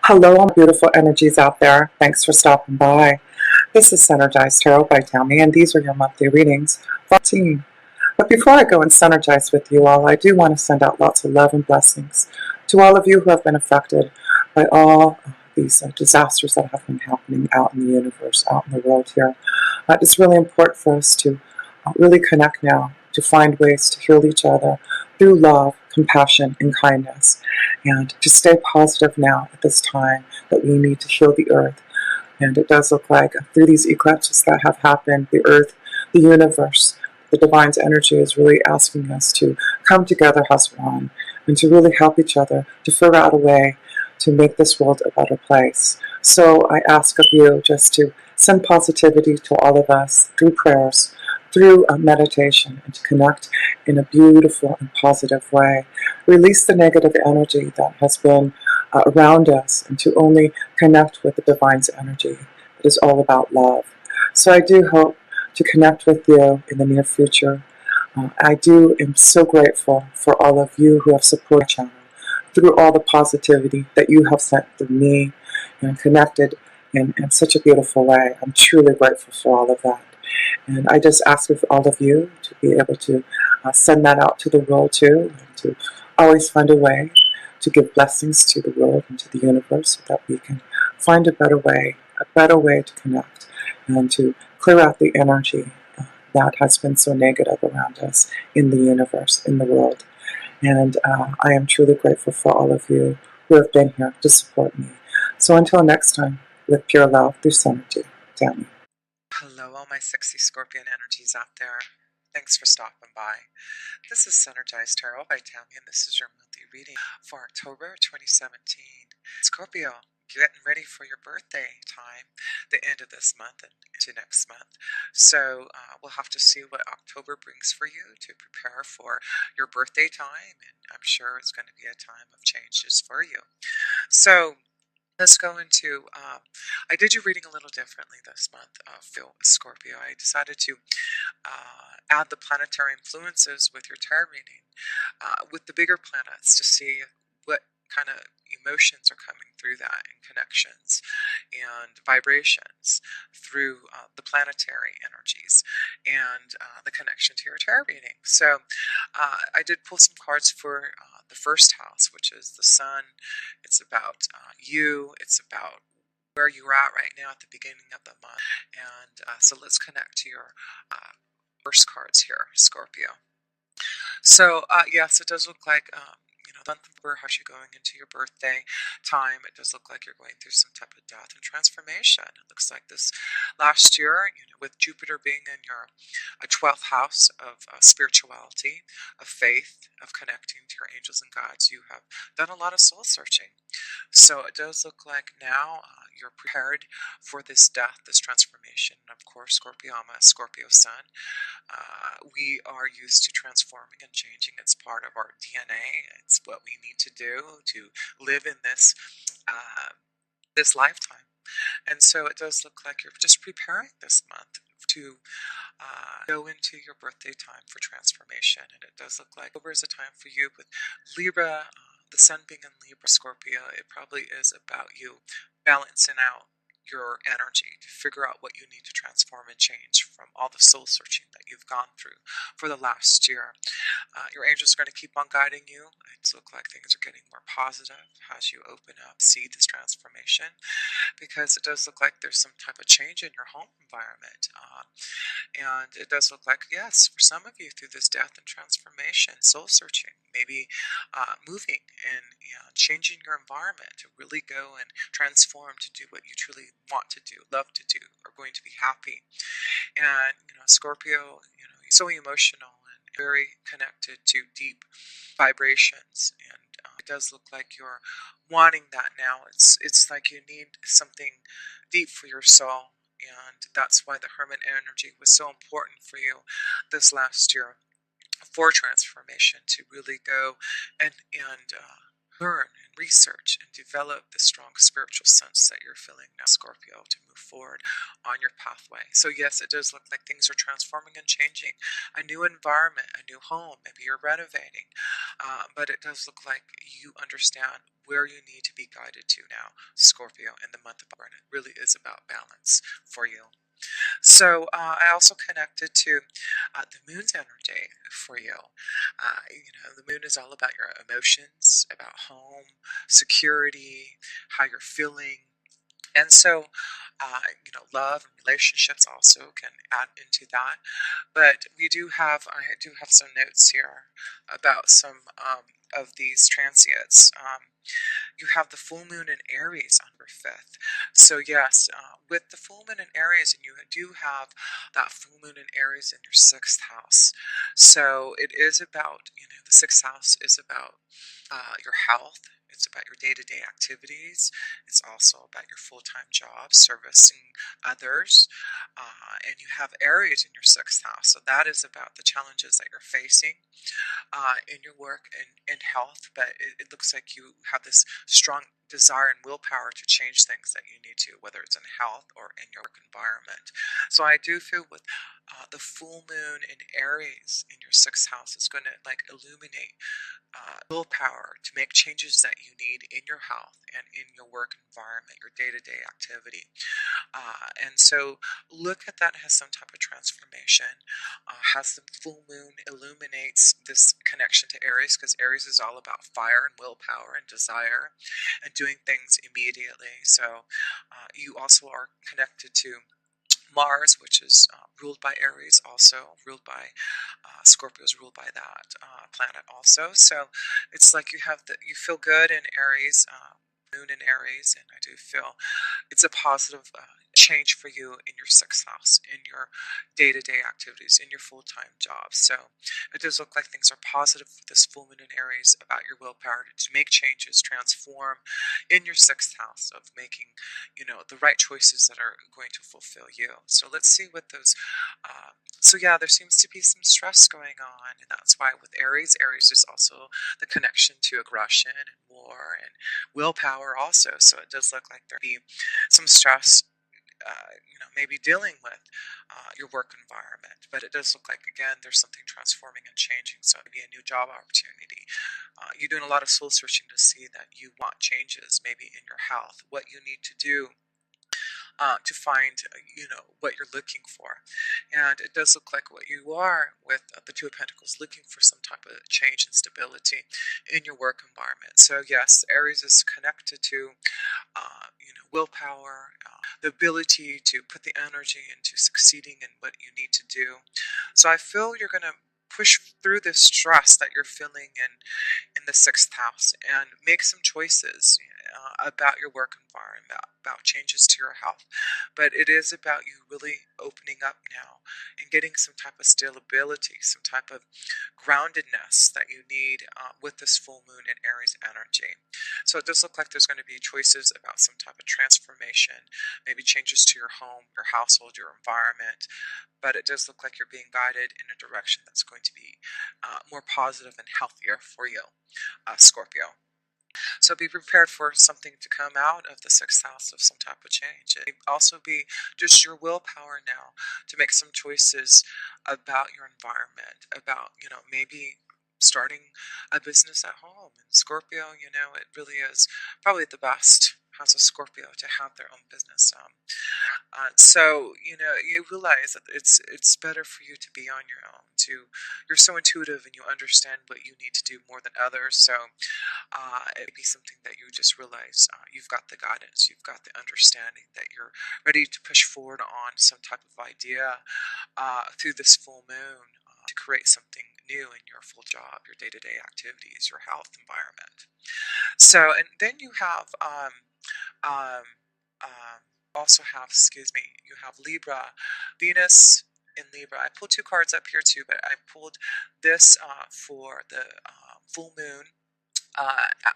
Hello, all beautiful energies out there. Thanks for stopping by. This is Synergized Tarot by Tammy, and these are your monthly readings for 14. But before I go and synergize with you all, I do want to send out lots of love and blessings to all of you who have been affected by all these disasters that have been happening out in the universe, out in the world here. It's really important for us to really connect now, to find ways to heal each other through love, compassion, and kindness, and to stay positive now at this time that we need to heal the earth. And it does look like through these eclipses that have happened, the earth, the universe, the divine's energy is really asking us to come together as one and to really help each other to figure out a way to make this world a better place. So I ask of you just to send positivity to all of us through prayers, through meditation, and to connect in a beautiful and positive way. Release the negative energy that has been around us and to only connect with the divine's energy. It is all about love. So I do hope to connect with you in the near future. I am so grateful for all of you who have supported the channel through all the positivity that you have sent through me and connected in such a beautiful way. I'm truly grateful for all of that. And I just ask of all of you to be able to send that out to the world too, and to always find a way to give blessings to the world and to the universe so that we can find a better way to connect and to clear out the energy that has been so negative around us in the universe, in the world. And I am truly grateful for all of you who have been here to support me. So until next time, with pure love through synergy, Tammy. Hello, all my sexy Scorpion energies out there. Thanks for stopping by. This is Synergized Tarot by Tammy, and this is your monthly reading for October 2017. Scorpio, getting ready for your birthday time, the end of this month and into next month. So we'll have to see what October brings for you to prepare for your birthday time, and I'm sure it's going to be a time of changes for you. So let's go into, I did your reading a little differently this month, Scorpio. I decided to add the planetary influences with your tarot reading, with the bigger planets to see what kind of emotions are coming through that and connections and vibrations through the planetary energies and the connection to your tarot reading. So I did pull some cards for the first house, which is the sun. It's about you. It's about where you're at right now at the beginning of the month. And so let's connect to your first cards here, Scorpio. So, yes, it does look like, the month of October, as you're going into your birthday time, it does look like you're going through some type of death and transformation. It looks like this last year, with Jupiter being in your 12th house of spirituality, of faith, of connecting to your angels and guides, you have done a lot of soul searching. So it does look like now you're prepared for this death, this transformation. And of course, Scorpio, I'm a Scorpio sun. We are used to transforming and changing. It's part of our DNA. It's what we need to do to live in this this lifetime. And so it does look like you're just preparing this month to go into your birthday time for transformation. And it does look like October is a time for you with Libra, the sun being in Libra, Scorpio. It probably is about you balancing out your energy to figure out what you need to transform and change from all the soul searching that you've gone through for the last year. Your angels are going to keep on guiding you. It looks like things are getting more positive as you open up, see this transformation, because it does look like there's some type of change in your home environment. And it does look like, yes, for some of you through this death and transformation, soul searching, maybe moving and changing your environment to really go and transform to do what you truly want to do, love to do, are going to be happy. And, Scorpio, you're so emotional and very connected to deep vibrations. And it does look like you're wanting that now. It's like you need something deep for your soul. And that's why the Hermit energy was so important for you this last year for transformation, to really go and learn and research and develop the strong spiritual sense that you're feeling now, Scorpio, to move forward on your pathway. So yes, it does look like things are transforming and changing. A new environment, a new home, maybe you're renovating, but it does look like you understand where you need to be guided to now, Scorpio, in the month of October, and it really is about balance for you. So I also connected to the moon's energy for you. The moon is all about your emotions, about home, security, how you're feeling. And so, love and relationships also can add into that. But I do have some notes here about some of these transits. You have the full moon in Aries on November 5th. So, yes, with the full moon in Aries, and you do have that full moon in Aries in your sixth house. So, it is about, the sixth house is about your health. It's about your day to day activities. It's also about your full time job, servicing others. And you have Aries in your sixth house. So that is about the challenges that you're facing in your work and health, but it looks like you have this strong desire and willpower to change things that you need to, whether it's in health or in your work environment. So I do feel with the full moon in Aries in your sixth house is going to like illuminate willpower to make changes that you need in your health and in your work environment, your day-to-day activity. And so look at that as some type of transformation. Has the full moon illuminates this connection to Aries, because Aries is all about fire and willpower and desire and doing things immediately. So you also are connected to Mars, which is ruled by Aries, also ruled by Scorpio, is ruled by that planet also. So it's like you feel good in Aries, moon in Aries, and I do feel it's a positive change for you in your sixth house, in your day-to-day activities, in your full-time job. So it does look like things are positive with this full moon in Aries about your willpower to make changes, transform in your sixth house of making, the right choices that are going to fulfill you. So let's see what those. So yeah, there seems to be some stress going on, and that's why with Aries, Aries is also the connection to aggression and war and willpower also. So it does look like there be some stress, maybe dealing with your work environment. But it does look like, again, there's something transforming and changing. So maybe a new job opportunity. You're doing a lot of soul searching to see that you want changes, maybe in your health, what you need to do to find, what you're looking for. And it does look like what you are with the Two of Pentacles, looking for some type of change and stability in your work environment. So yes, Aries is connected to, willpower, the ability to put the energy into succeeding in what you need to do. So I feel you're going to push through this stress that you're feeling in the sixth house and make some choices about your work environment, about changes to your health. But it is about you really opening up now and getting some type of stability, some type of groundedness that you need with this full moon in Aries energy. So it does look like there's going to be choices about some type of transformation, maybe changes to your home, your household, your environment. But it does look like you're being guided in a direction that's going to be more positive and healthier for you, Scorpio. So be prepared for something to come out of the sixth house of some type of change. It may also be just your willpower now to make some choices about your environment, about, maybe starting a business at home. And Scorpio, it really is probably the best house of Scorpio to have their own business. So you realize that it's better for you to be on your own. You're so intuitive and you understand what you need to do more than others. So it would be something that you just realize you've got the guidance, you've got the understanding that you're ready to push forward on some type of idea through this full moon to create something new in your full job, your day-to-day activities, your health environment. So, and then you have um, um, also have, excuse me, you have Libra, Venus in Libra. I pulled two cards up here too, but I pulled this for the full moon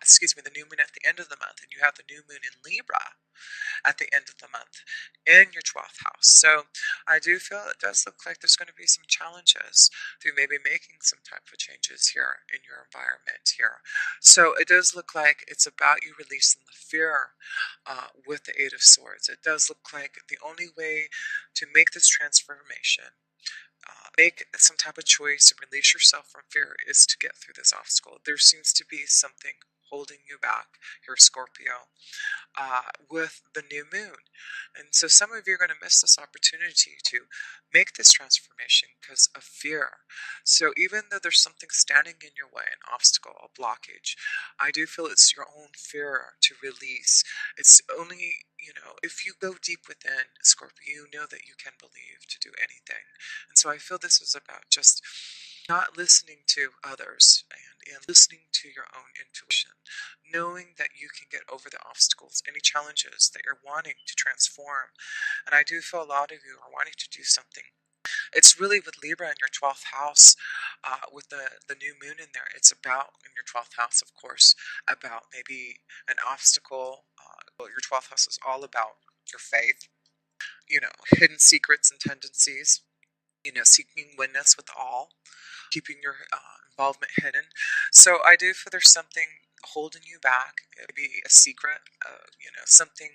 excuse me, the new moon at the end of the month, and you have the new moon in Libra at the end of the month in your 12th house. So I do feel it does look like there's going to be some challenges through maybe making some type of changes here in your environment here. So it does look like it's about you releasing the fear with the Eight of Swords. It does look like the only way to make this transformation, make some type of choice and release yourself from fear, is to get through this obstacle. There seems to be something holding you back here, Scorpio, with the new moon. And so some of you are going to miss this opportunity to make this transformation because of fear. So even though there's something standing in your way, an obstacle, a blockage, I do feel it's your own fear to release. It's only, if you go deep within, Scorpio, you know that you can believe to do anything. And so I feel this is about just not listening to others and listening to your own intuition, knowing that you can get over the obstacles, any challenges that you're wanting to transform. And I do feel a lot of you are wanting to do something. It's really with Libra in your 12th house, with the new moon in there. It's about, in your 12th house, of course, about maybe an obstacle. Well, your 12th house is all about your faith, hidden secrets and tendencies, seeking oneness with all, keeping your involvement hidden. So I do feel there's something holding you back, maybe a secret, something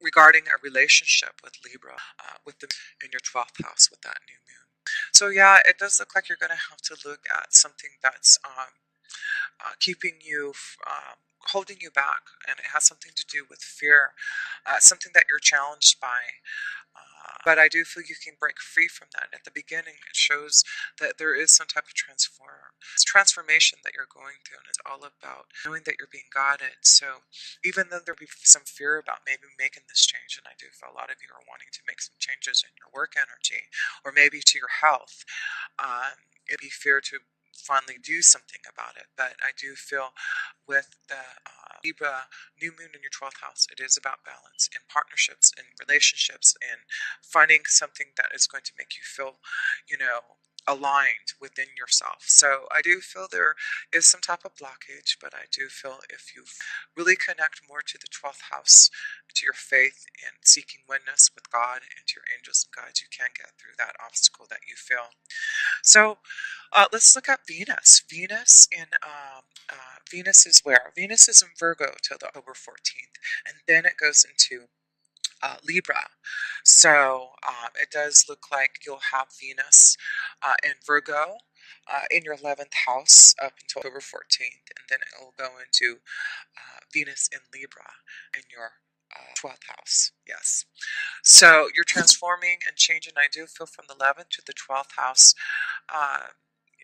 regarding a relationship with Libra, with the in your 12th house with that new moon. So yeah, it does look like you're going to have to look at something that's keeping you, holding you back, and it has something to do with fear, something that you're challenged by. But I do feel you can break free from that. At the beginning, it shows that there is some type of transformation that you're going through, and it's all about knowing that you're being guided. So even though there'll be some fear about maybe making this change, and I do feel a lot of you are wanting to make some changes in your work energy, or maybe to your health, it'd be fear to finally do something about it. But I do feel with the Libra new moon in your 12th house, it is about balance in partnerships and relationships, and finding something that is going to make you feel, aligned within yourself. So I do feel there is some type of blockage, but I do feel if you really connect more to the 12th house, to your faith and seeking oneness with God and to your angels and guides, you can get through that obstacle that you feel. So let's look at Venus. Venus is where? Venus is in Virgo till the October 14th, and then it goes into Libra. So it does look like you'll have Venus in Virgo in your 11th house up until October 14th, and then it will go into Venus in Libra in your 12th house. Yes. So you're transforming and changing. I do feel from the 11th to the 12th house.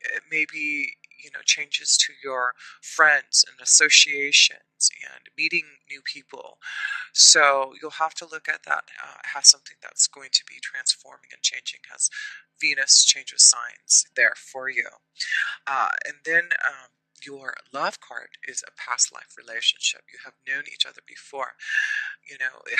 It may be, changes to your friends and associations and meeting new people. So you'll have to look at that as something that's going to be transforming and changing, as Venus changes signs there for you. And then your love card is a past life relationship. You have known each other before.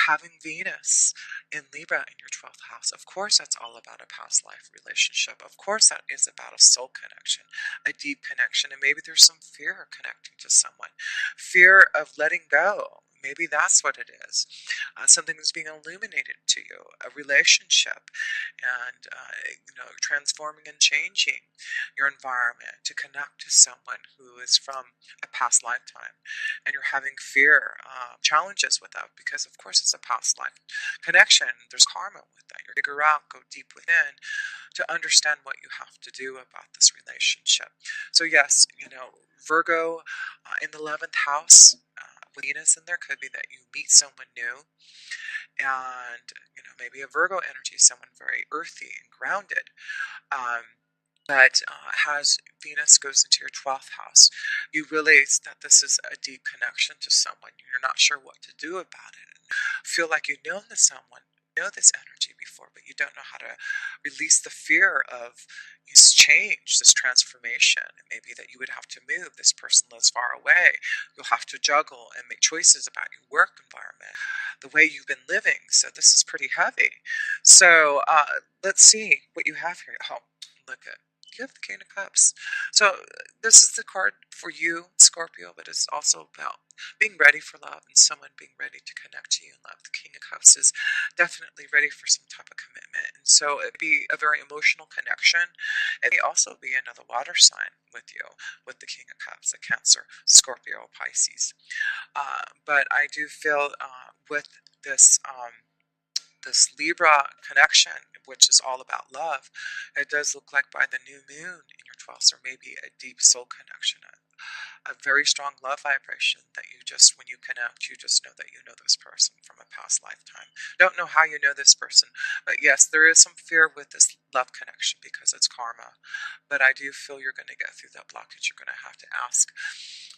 Having Venus in Libra in your 12th house, of course, that's all about a past life relationship. Of course, that is about a soul connection, a deep connection. And maybe there's some fear connecting to someone, fear of letting go. Maybe that's what it is. Something is being illuminated to you, a relationship, and transforming and changing your environment to connect to someone who is from a past lifetime, and you're having fear, challenges with that, because of course it's a past life connection. There's karma with that. You figure out, go deep within to understand what you have to do about this relationship. So yes, Virgo in the 11th house. With Venus in there, could be that you meet someone new, and maybe a Virgo energy, someone very earthy and grounded. But as Venus goes into your 12th house, you realize that this is a deep connection to someone. You're not sure what to do about it, and feel like you know this energy before, but you don't know how to release the fear of this change, this transformation. And maybe that you would have to move. This person lives far away. You'll have to juggle and make choices about your work environment, the way you've been living. So this is pretty heavy. So let's see what you have here. Oh, look at You have the King of Cups. So this is the card for you, Scorpio, but it's also about being ready for love and someone being ready to connect to you in love. The King of Cups is definitely ready for some type of commitment. And so it'd be a very emotional connection. It may also be another water sign with you, with the King of Cups, a Cancer, Scorpio, Pisces. But I do feel with this this Libra connection, which is all about love, it does look like by the new moon in your 12th, there may be a deep soul connection, a very strong love vibration that you just, when you connect, you just know that you know this person from a past lifetime. Don't know how you know this person, but yes, there is some fear with this love connection because it's karma. But I do feel you're going to get through that blockage. You're going to have to ask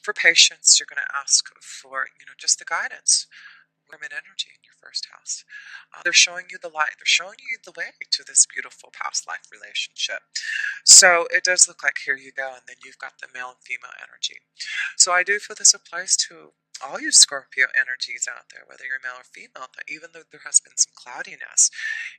for patience. You're going to ask for, just the guidance. Women energy in your first house. They're showing you the light. They're showing you the way to this beautiful past life relationship. So it does look like here you go, and then you've got the male and female energy. So I do feel this applies to all you Scorpio energies out there, whether you're male or female, that even though there has been some cloudiness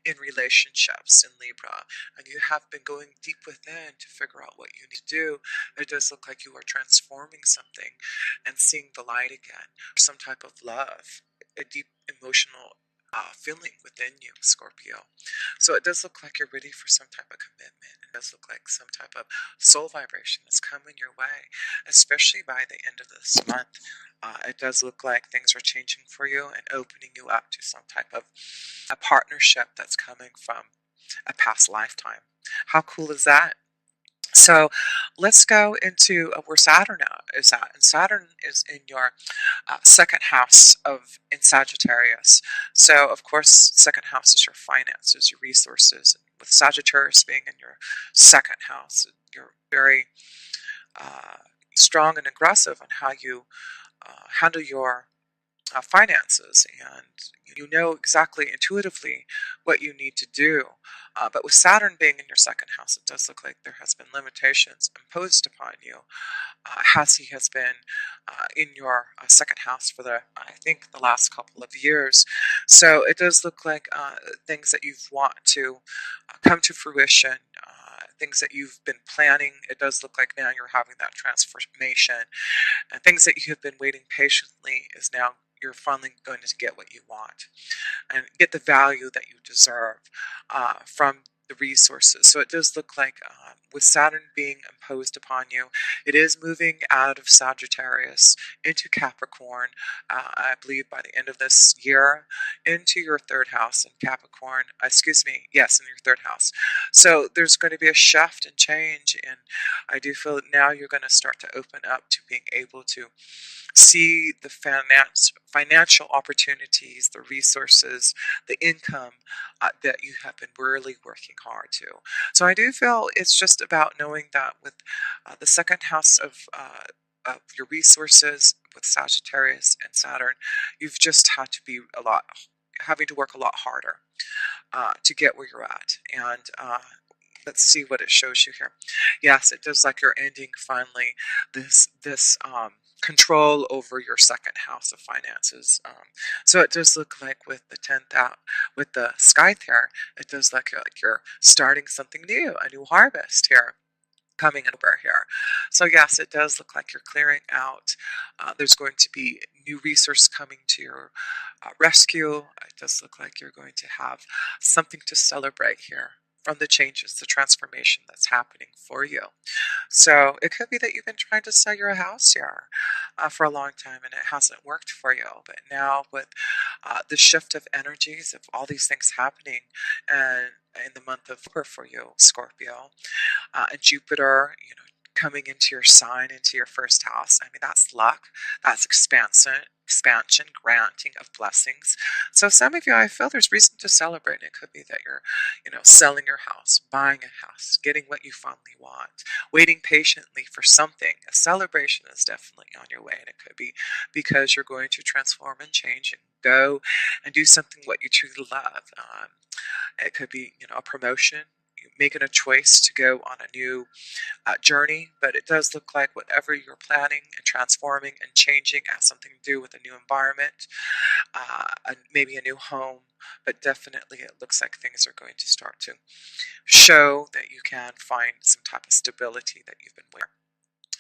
in relationships in Libra, and you have been going deep within to figure out what you need to do, it does look like you are transforming something and seeing the light again, some type of love, a deep emotional feeling within you, Scorpio. So it does look like you're ready for some type of commitment. It does look like some type of soul vibration that's coming your way, especially by the end of this month. It does look like things are changing for you and opening you up to some type of a partnership that's coming from a past lifetime. How cool is that? So let's go into where Saturn is at. And Saturn is in your second house of in Sagittarius. So of course, second house is your finances, your resources. And with Sagittarius being in your second house, you're very uh, strong and aggressive on how you handle your finances, and you know exactly intuitively what you need to do. But with Saturn being in your second house, it does look like there has been limitations imposed upon you, as he has been in your second house for I think the last couple of years. So it does look like things that you've want to come to fruition. Things that you've been planning, it does look like now you're having that transformation, and things that you have been waiting patiently is now you're finally going to get what you want and get the value that you deserve from the resources. So it does look like with Saturn being imposed upon you, it is moving out of Sagittarius into Capricorn, I believe by the end of this year, into your third house in Capricorn, excuse me, yes, in your third house. So there's going to be a shift and change, and I do feel that now you're going to start to open up to being able to see the financial opportunities, the resources, the income that you have been really working hard to. So I do feel it's just about knowing that with the second house of your resources with Sagittarius and Saturn, you've just had to be having to work a lot harder to get where you're at. And let's see what it shows you here. Yes, it does like you're ending finally this control over your second house of finances. So it does look like with the 10th out, with the sky there, it does look like you're starting something new, a new harvest here coming over here. So yes, it does look like you're clearing out. There's going to be new resource coming to your rescue. It does look like you're going to have something to celebrate here from the changes, the transformation that's happening for you. So it could be that you've been trying to sell your house here for a long time and it hasn't worked for you. But now with the shift of energies of all these things happening and in the month of October for you, Scorpio, and Jupiter, coming into your sign, into your first house. I mean, that's luck, that's expansion, granting of blessings. So some of you, I feel there's reason to celebrate. It could be that you're, selling your house, buying a house, getting what you finally want, waiting patiently for something. A celebration is definitely on your way, and it could be because you're going to transform and change and go and do something what you truly love. It could be, a promotion. making a choice to go on a new journey, but it does look like whatever you're planning and transforming and changing has something to do with a new environment, maybe a new home, but definitely it looks like things are going to start to show that you can find some type of stability that you've been waiting.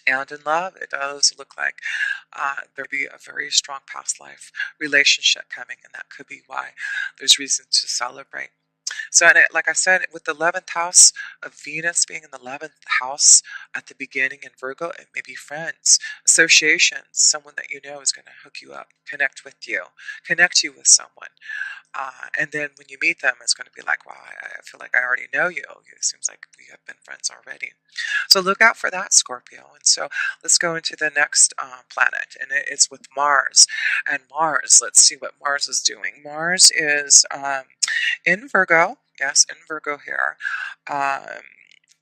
And in love, it does look like there'll be a very strong past life relationship coming, and that could be why there's reason to celebrate. So, like I said, with the 11th house of Venus being in the 11th house at the beginning in Virgo, it may be friends, associations, someone that you know is going to hook you up, connect you with someone. And then when you meet them, it's going to be like, wow, I feel like I already know you. It seems like we have been friends already. So look out for that, Scorpio. And so let's go into the next planet, and it's with Mars. And Mars, let's see what Mars is doing. Mars is in Virgo, yes, in Virgo here,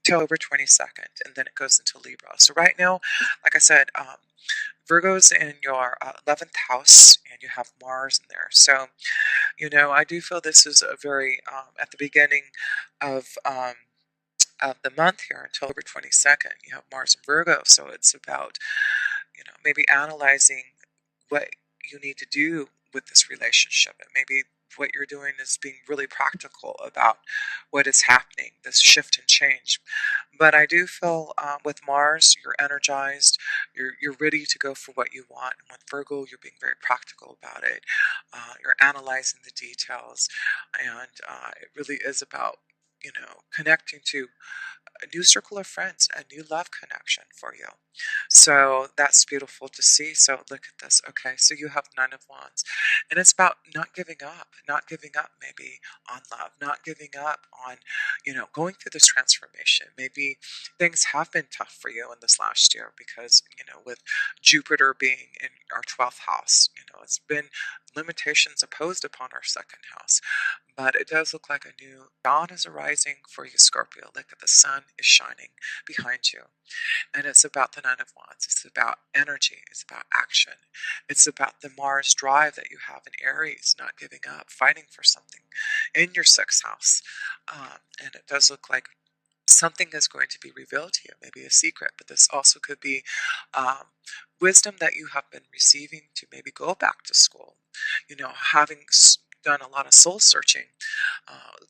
till October 22nd, and then it goes into Libra. So right now, like I said, Virgo's in your 11th house, and you have Mars in there. So, I do feel this is a very, at the beginning of the month here until October 22nd, you have Mars in Virgo. So it's about, maybe analyzing what you need to do with this relationship. And maybe what you're doing is being really practical about what is happening, this shift and change. But I do feel with Mars, you're energized, you're ready to go for what you want. And with Virgo, you're being very practical about it. You're analyzing the details, and it really is about connecting to a new circle of friends, a new love connection for you. So that's beautiful to see. So look at this. Okay, so you have Nine of Wands, and it's about not giving up maybe on love, not giving up on, going through this transformation. Maybe things have been tough for you in this last year because, with Jupiter being in our 12th house, it's been limitations imposed upon our second house. But it does look like a new dawn is arising for you, Scorpio. Look at the sun is shining behind you. And it's about the Nine of Wands. It's about energy. It's about action. It's about the Mars drive that you have in Aries, not giving up, fighting for something in your sixth house. And it does look like something is going to be revealed to you, maybe a secret, but this also could be wisdom that you have been receiving to maybe go back to school. Having done a lot of soul searching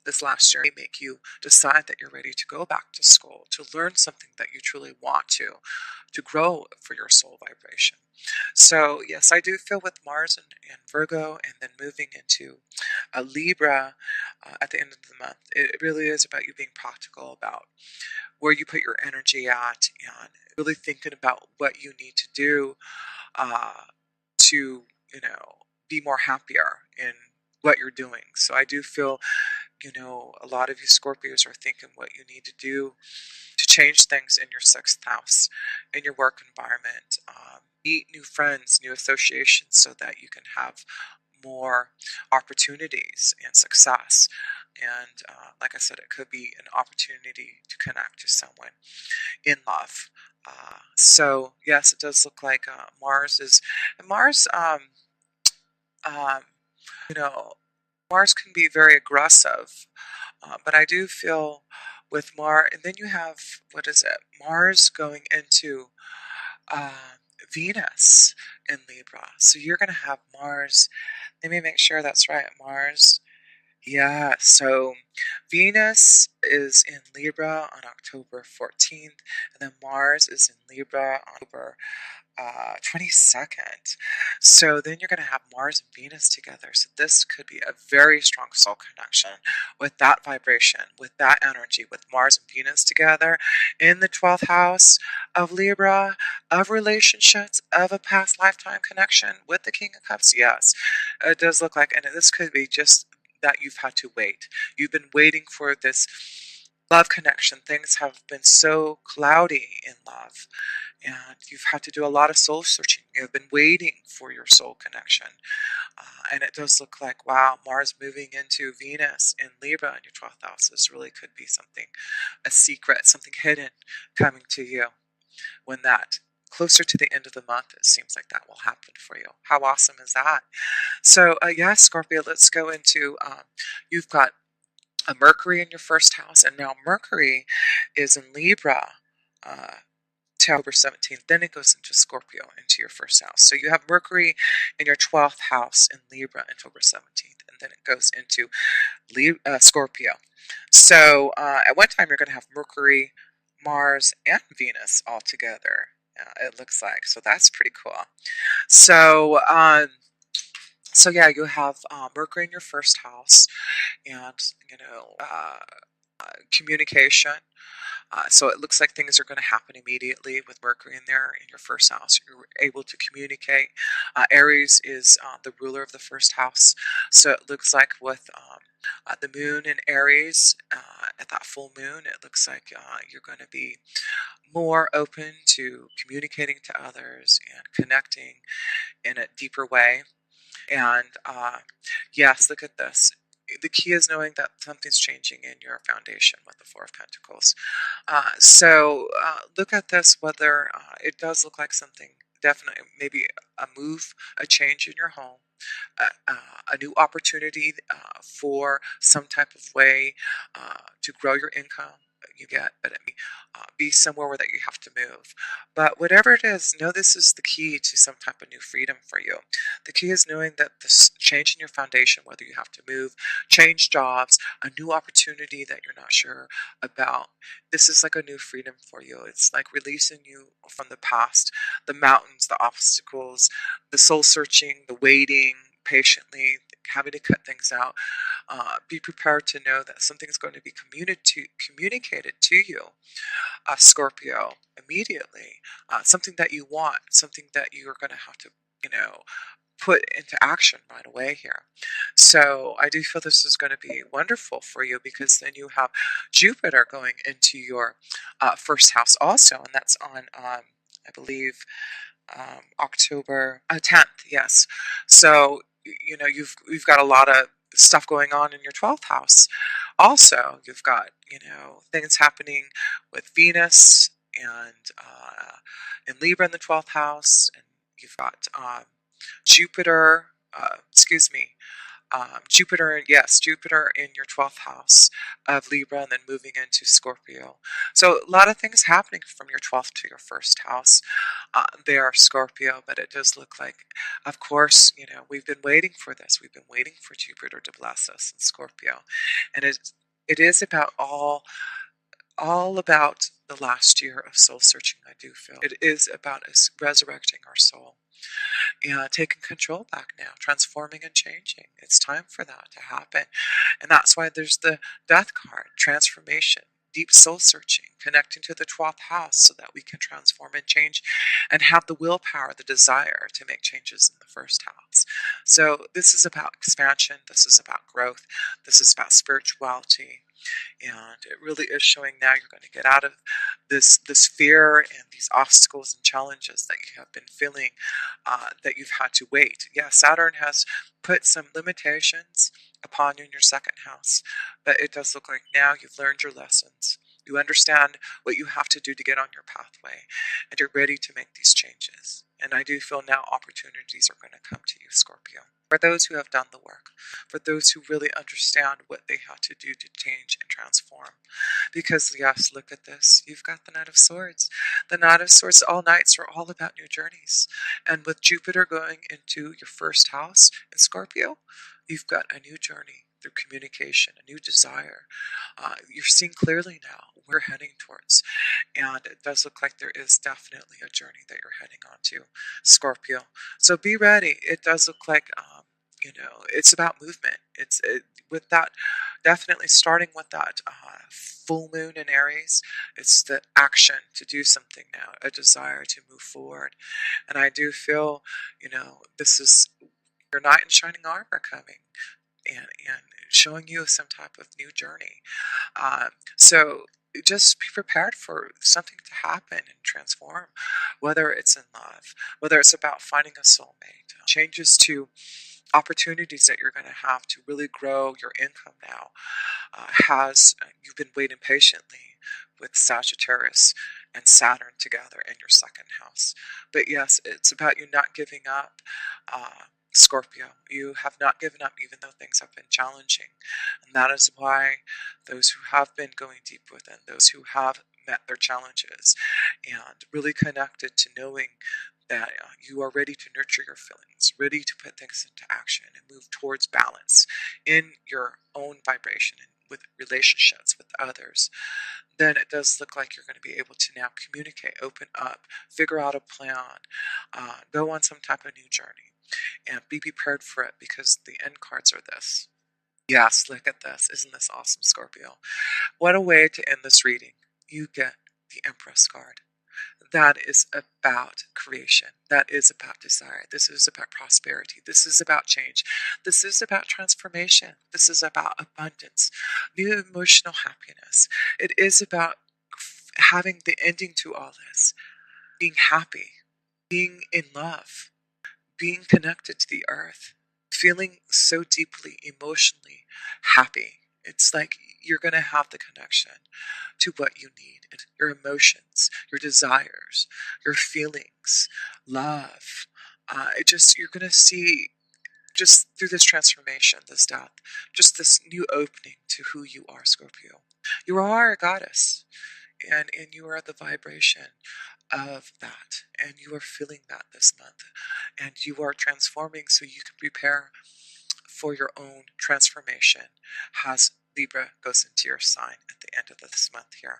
this last year may make you decide that you're ready to go back to school, to learn something that you truly want to grow for your soul vibration. So yes, I do feel with Mars and Virgo, and then moving into a Libra at the end of the month, it really is about you being practical about where you put your energy at, and really thinking about what you need to do to, be more happier in what you're doing. So I do feel, a lot of you Scorpios are thinking what you need to do to change things in your sixth house, in your work environment, meet new friends, new associations, so that you can have more opportunities and success. And like I said, it could be an opportunity to connect to someone in love. So yes, it does look like Mars is, and Mars, um, you know, Mars can be very aggressive, but I do feel with Mars, and then you have, what is it? Mars going into uh, Venus in Libra. So you're going to have Mars. Let me make sure that's right. Mars. Yeah, so Venus is in Libra on October 14th, and then Mars is in Libra on October 22nd. So then you're going to have Mars and Venus together. So this could be a very strong soul connection with that vibration, with that energy, with Mars and Venus together in the 12th house of Libra, of relationships, of a past lifetime connection with the King of Cups. Yes, it does look like, and this could be just that you've had to wait. You've been waiting for this love connection. Things have been so cloudy in love, and you've had to do a lot of soul searching. You've been waiting for your soul connection. And it does look like, wow, Mars moving into Venus in Libra in your 12th house. This really could be something, a secret, something hidden coming to you. When that, closer to the end of the month, it seems like that will happen for you. How awesome is that? So, yeah, Scorpio, let's go into, you've got a Mercury in your first house, and now Mercury is in Libra till October 17th. Then it goes into Scorpio, into your first house. So you have Mercury in your 12th house in Libra until October 17th, and then it goes into Scorpio. So at one time, you're going to have Mercury, Mars, and Venus all together. It looks like, so that's pretty cool. So, so yeah, you have Mercury in your first house, and you know, communication. So it looks like things are going to happen immediately with Mercury in there in your first house. You're able to communicate. Aries is the ruler of the first house. So it looks like with the moon in Aries, at that full moon, it looks like you're going to be more open to communicating to others and connecting in a deeper way. And yes, look at this. The key is knowing that something's changing in your foundation with the Four of Pentacles. So look at this, whether it does look like something, definitely, maybe a move, a change in your home, a new opportunity for some type of way to grow your income. You get, but it may be somewhere where that you have to move. But whatever it is, know this is the key to some type of new freedom for you. The key is knowing that this change in your foundation, whether you have to move, change jobs, a new opportunity that you're not sure about, this is like a new freedom for you. It's like releasing you from the past, the mountains, the obstacles, the soul searching, the waiting patiently, having to cut things out. Be prepared to know that something's going to be communicated to you, Scorpio, immediately. Something that you want, something that you're going to have to, put into action right away here. So I do feel this is going to be wonderful for you, because then you have Jupiter going into your first house also, and that's on, I believe, October 10th. Yes. So you've got a lot of stuff going on in your 12th house. Also, you've got things happening with Venus and in Libra in the 12th house, and you've got Jupiter. Excuse me. Jupiter, yes, Jupiter in your 12th house of Libra, and then moving into Scorpio. So a lot of things happening from your 12th to your first house. They are Scorpio, but it does look like, of course, we've been waiting for this. We've been waiting for Jupiter to bless us in Scorpio, and it is about all about the last year of soul searching. I do feel it is about us resurrecting our soul. Taking control back now, transforming and changing. It's time for that to happen. And that's why there's the death card, transformation, deep soul searching, connecting to the 12th house so that we can transform and change and have the willpower, the desire to make changes in the first house. So this is about expansion. This is about growth. This is about spirituality. And it really is showing now you're going to get out of this fear and these obstacles and challenges that you have been feeling, that you've had to wait. Yeah, Saturn has put some limitations upon you in your second house, but it does look like now you've learned your lessons. You understand what you have to do to get on your pathway, and you're ready to make these changes. And I do feel now opportunities are going to come to you, Scorpio. For those who have done the work, for those who really understand what they have to do to change and transform. Because, yes, look at this. You've got the Knight of Swords. The Knight of Swords, all nights are all about new journeys. And with Jupiter going into your first house in Scorpio, you've got a new journey through communication, a new desire. You're seeing clearly now where we're heading towards. And it does look like there is definitely a journey that you're heading onto, Scorpio. So be ready. It does look like, it's about movement. With that, definitely starting with that full moon in Aries. It's the action to do something now, a desire to move forward. And I do feel, this is your knight in shining armor coming and showing you some type of new journey. So just be prepared for something to happen and transform, whether it's in love, whether it's about finding a soulmate, changes to opportunities that you're going to have to really grow your income now. You've been waiting patiently with Sagittarius and Saturn together in your second house. But yes, it's about you not giving up. Scorpio, you have not given up even though things have been challenging. And that is why those who have been going deep within, those who have met their challenges and really connected to knowing that you are ready to nurture your feelings, ready to put things into action and move towards balance in your own vibration and with relationships with others, then it does look like you're going to be able to now communicate, open up, figure out a plan, go on some type of new journey, and be prepared for it because the end cards are this. Yes, look at this. Isn't this awesome, Scorpio? What a way to end this reading. You get the Empress card. That is about creation. That is about desire. This is about prosperity. This is about change. This is about transformation. This is about abundance, new emotional happiness. It is about having the ending to all this, being happy, being in love, being connected to the earth, feeling so deeply emotionally happy. It's like you're going to have the connection to what you need, and your emotions, your desires, your feelings, love. You're going to see just through this transformation, this death, just this new opening to who you are, Scorpio. You are a goddess, and you are the vibration of that, and you are feeling that this month, and you are transforming so you can prepare for your own transformation as Libra goes into your sign at the end of this month here.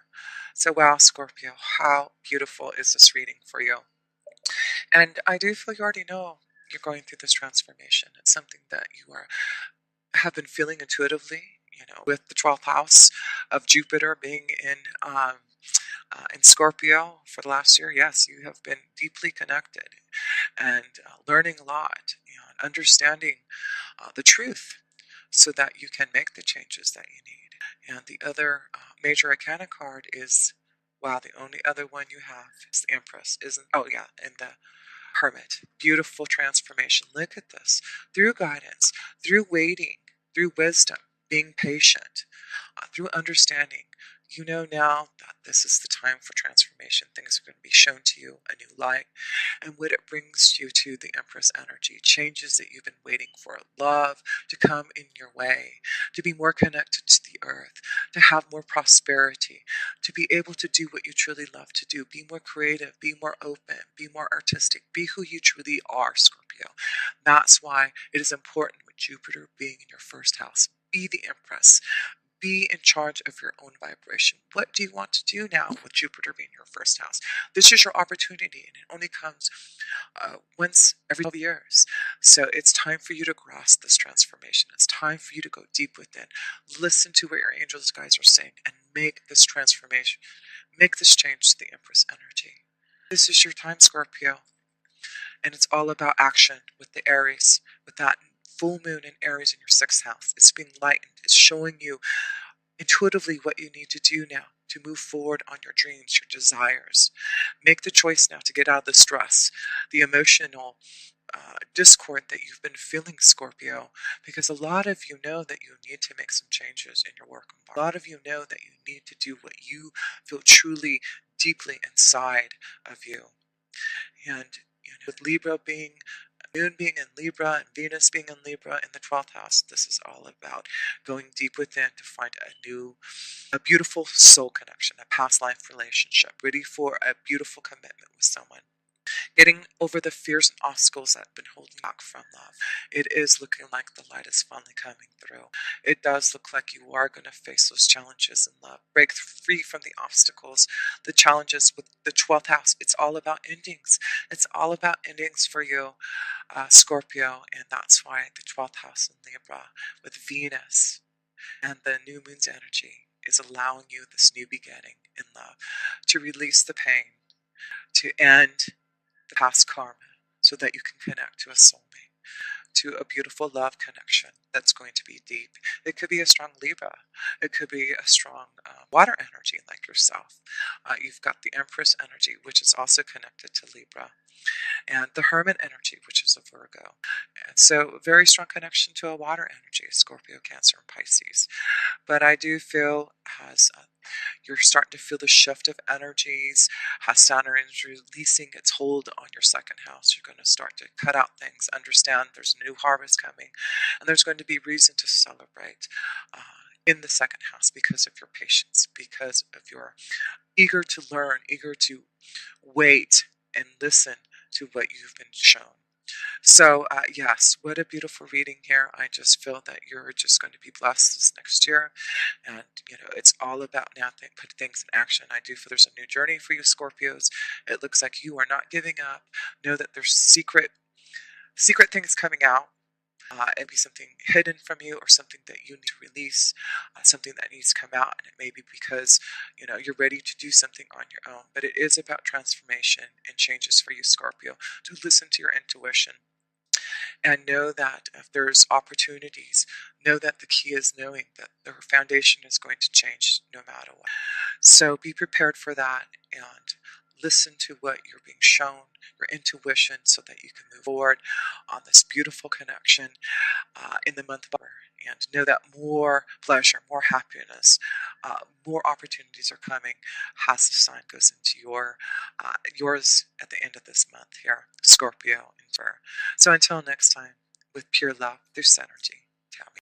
So wow, Scorpio, how beautiful is this reading for you? And I do feel you already know you're going through this transformation. It's something that you have been feeling intuitively, with the 12th house of Jupiter being in Scorpio for the last year. Yes, you have been deeply connected and learning a lot and understanding the truth so that you can make the changes that you need. And the other major arcana card is, wow, the only other one you have is the Empress, isn't? Oh yeah, and the Hermit. Beautiful transformation. Look at this. Through guidance, through waiting, through wisdom, being patient, through understanding, you know now that this is the time for transformation. Things are going to be shown to you a new light. And what it brings you to the Empress energy, changes that you've been waiting for, love to come in your way, to be more connected to the earth, to have more prosperity, to be able to do what you truly love to do, be more creative, be more open, be more artistic, be who you truly are, Scorpio. That's why it is important with Jupiter being in your first house. Be the Empress. Be in charge of your own vibration. What do you want to do now with Jupiter being your first house? This is your opportunity, and it only comes once every 12 years. So it's time for you to grasp this transformation. It's time for you to go deep within. Listen to what your angels, guys, are saying and make this transformation. Make this change to the Empress energy. This is your time, Scorpio. And it's all about action with the Aries, with that full moon in Aries in your sixth house. It's being lightened. It's showing you intuitively what you need to do now to move forward on your dreams, your desires. Make the choice now to get out of the stress, the emotional discord that you've been feeling, Scorpio, because a lot of you know that you need to make some changes in your work environment. A lot of you know that you need to do what you feel truly deeply inside of you. And with Libra being Moon being in Libra and Venus being in Libra in the 12th house, this is all about going deep within to find a beautiful soul connection, a past life relationship, ready for a beautiful commitment with someone. Getting over the fears and obstacles that have been holding you back from love. It is looking like the light is finally coming through. It does look like you are going to face those challenges in love. Break free from the obstacles, the challenges with the 12th house. It's all about endings. It's all about endings for you, Scorpio, and that's why the 12th house in Libra with Venus and the new moon's energy is allowing you this new beginning in love, to release the pain, to end the past karma so that you can connect to a soulmate, to a beautiful love connection that's going to be deep. It could be a strong Libra. It could be a strong water energy like yourself. You've got the Empress energy, which is also connected to Libra, and the Hermit energy, which is a Virgo. And so a very strong connection to a water energy, Scorpio, Cancer, and Pisces. But I do feel as You're starting to feel the shift of energies, how Saturn is releasing its hold on your second house. You're going to start to cut out things, understand there's a new harvest coming, and there's going to be reason to celebrate in the second house because of your patience, because of your eager to learn, eager to wait and listen to what you've been shown. So, yes, what a beautiful reading here. I just feel that you're just going to be blessed this next year. And, it's all about now put things in action. I do feel there's a new journey for you, Scorpios. It looks like you are not giving up. Know that there's secret things coming out. It be something hidden from you or something that you need to release, something that needs to come out. And it may be because, you're ready to do something on your own. But it is about transformation and changes for you, Scorpio, to listen to your intuition. And know that if there's opportunities, know that the key is knowing that the foundation is going to change no matter what. So be prepared for that and listen to what you're being shown, your intuition, so that you can move forward on this beautiful connection in the month of October. And know that more pleasure, more happiness, more opportunities are coming as the sign goes into yours at the end of this month here, Scorpio. So until next time, with pure love through Synergy.